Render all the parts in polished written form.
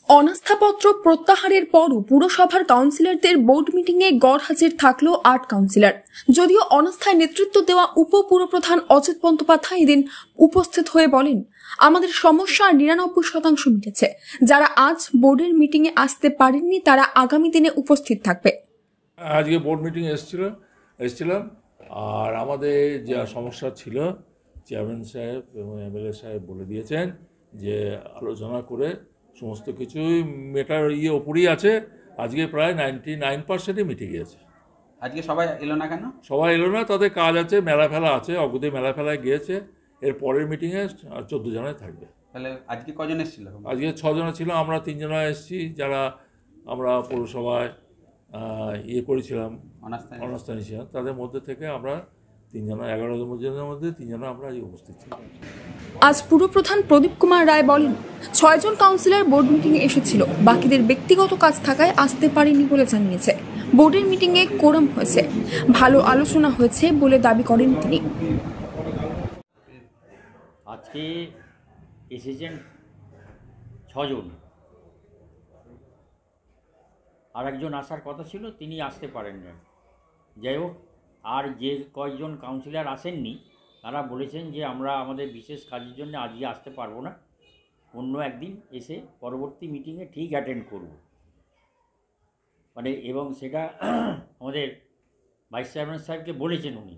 অনাস্থাপত্র প্রত্যাহারের পরও পুরসভার কাউন্সিলরদের বোর্ড মিটিংয়ে গড়হাজির থাকলো ৮ কাউন্সিলর। যদিও অনাস্থায় নেতৃত্ব দেওয়া উপপুরপ্রধান অজিত বন্দ্যোপাধ্যায় এদিন উপস্থিত হয়ে বলেন, আমাদের সমস্যা ৯৯% মিটেছে। যারা আজ বোর্ডের মিটিংয়ে আসতে পারেননি তারা আগামী দিনে উপস্থিত থাকবে। আজকে বোর্ড মিটিং এসেছিলাম আর আমাদের যা সমস্যা ছিল চেয়ারম্যান সাহেব এবং এমএলএ সাহেব বলে দিয়েছেন যে আলোচনা করে সমস্ত কিছুই মেটার ওপরই আছে। আজকে প্রায় 99%ই মিটে গিয়েছে। আজকে সবাই এলো না কেন? সবাই এলো না, তাদের কাজ আছে, মেলা ফেলা আছে, অগতি মেলা ফেলায় গিয়েছে। এর পরের মিটিংয়ে 14 জনে থাকবে। তাহলে আজকে কজন এসেছিল? আজকে 6 জন ছিল, আমরা 3 জন এসেছি। যারা আমরা পৌরসভায় করেছিলাম অনাস্থা নিয়েছিলাম, তাদের মধ্যে থেকে আমরা 3 জন, 11 জনের মধ্যে 3 জন আমরা আজ উপস্থিত ছিলাম। আজ পুরপ্রধান প্রদীপ কুমার রায় বলেন, 6 জন কাউন্সিলর বোর্ড মিটিংয়ে এসেছিল, বাকিদের ব্যক্তিগত কাজ থাকায় আসতে পারেনি বলে জানিয়েছে। বোর্ডের মিটিংয়ে কোরাম হয়েছে, ভালো আলোচনা হয়েছে বলে দাবি করেন তিনি। আজকে এসেছেন 6 জন, আর একজন আসার কথা ছিল, তিনি আসতে পারেন না। যাই হোক, আর যে কয়েকজন কাউন্সিলর আসেননি তারা বলেছেন যে আমরা আমাদের বিশেষ কাজের জন্য আজকে আসতে পারবো না, অন্য একদিন এসে পরবর্তী মিটিংয়ে ঠিক অ্যাটেন্ড করব। এবং সেটা আমাদের ভাইস চেয়ারম্যান সাহেবকে বলেছেন উনি,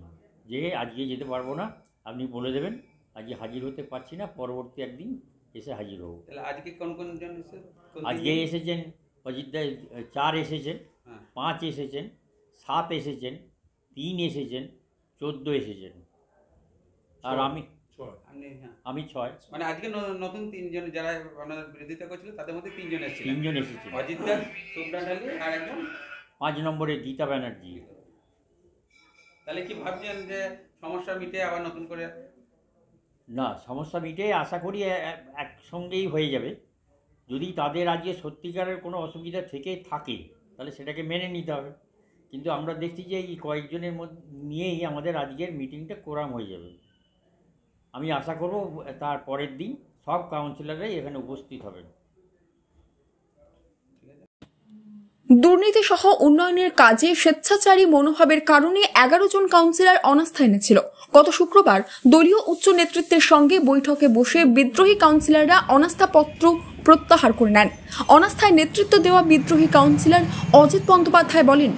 যে আজকে যেতে পারবো না, আপনি বলে দেবেন আজকে হাজির হতে পারছি না, পরবর্তী একদিন এসে হাজির হব। তাহলে আজকে কোন কোন জন এসেছেন? আজকে এসেছেন অজিতদা 4 এসেছেন, 5 এসেছেন, 7 এসেছেন, 3 এসেছেন, 14 এসেছেন, আর আমি 6। মানে আজকে নতুন 3 জন যারা আপনাদের বিরোধিতা করছিল তাদের মধ্যে 3 জন এসেছেন। 3 জন এসেছেন, অজিতদা, সুব্রা ঢালি আর একজন 5 নম্বরে গীতা ব্যানার্জি। তাহলে কি ভাবছেন যে সমস্যা মিটে আবার নতুন করে? না, সমস্যা মিটে আশা করি একসঙ্গেই হয়ে যাবে। যদি তাদের আজকে সত্যিকারের কোনো অসুবিধা থেকে থাকে তাহলে সেটাকে মেনে নিতে হবে, কিন্তু আমরা দেখছি যে এই কয়েকজনের মধ্যে নিয়েই আমাদের আজকের মিটিংটা কোরাম হয়ে যাবে। আমি আশা করব তার পরের দিন সব কাউন্সিলররাই এখানে উপস্থিত হবেন। দুর্নীতি সহ উন্নয়নের কাজে স্বেচ্ছাচারী মনোভাবের কারণে 11 জন কাউন্সিলর অনাস্থা এনেছিল। গত শুক্রবার দলীয় উচ্চ নেতৃত্বের সঙ্গে বৈঠকে বসে বিদ্রোহী কাউন্সিলররা অনাস্থাপত্র প্রত্যাহার করে নেন। অনাস্থায় নেতৃত্ব দেওয়া বিদ্রোহী কাউন্সিলর অজিত বন্দ্যোপাধ্যায় বলেন,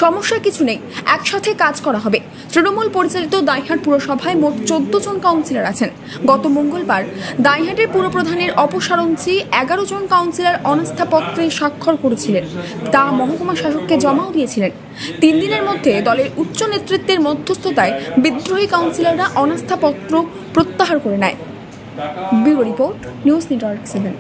সমস্যা কিছু নেই, একসাথে কাজ করা হবে। তৃণমূল পরিচালিত দাইহাট পুরসভায় মোট 14 জন কাউন্সিলর আছেন। গত মঙ্গলবার দাইহাটের পুরপ্রধানের অপসারণ চেয়ে 11 জন কাউন্সিলর অনাস্থাপত্রে স্বাক্ষর করেছিলেন, তা মহকুমা শাসককে জমাও দিয়েছিলেন। 3 দিনের মধ্যে দলের উচ্চ নেতৃত্বের মধ্যস্থতায় বিদ্রোহী কাউন্সিলররা অনাস্থাপত্র প্রত্যাহার করে নেয়। Bureau report, news network 7।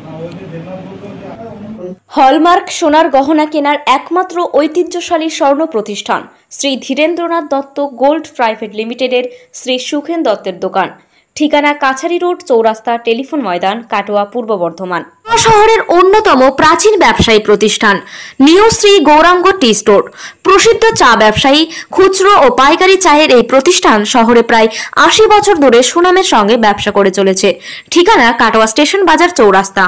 Hallmark সোনার গহনা কেনার একমাত্র ঐতিহ্যশালী স্বর্ণ প্রতিষ্ঠান শ্রী ধীরেন্দ্রনাথ দত্ত গোল্ড প্রাইভেট লিমিটেডের শ্রী সুখেন দত্তের দোকান, ঠিকানা কাছারি রোড, চৌরাস্তা, টেলিফোন ময়দান, কাটোয়া, পূর্ব বর্ধমান। শহরের অন্যতম প্রাচীন ব্যবসায়ী প্রতিষ্ঠান new Shri Gauranga tea store, প্রসিদ্ধ চা ব্যবসায়ী, খুচরো ও পাইকারি চায়ের এই প্রতিষ্ঠান শহরে প্রায় 80 বছর ধরে সুনামের সঙ্গে ব্যবসা করে চলেছে। ঠিকানা কাটোয়া স্টেশন বাজার, চৌরাস্তা।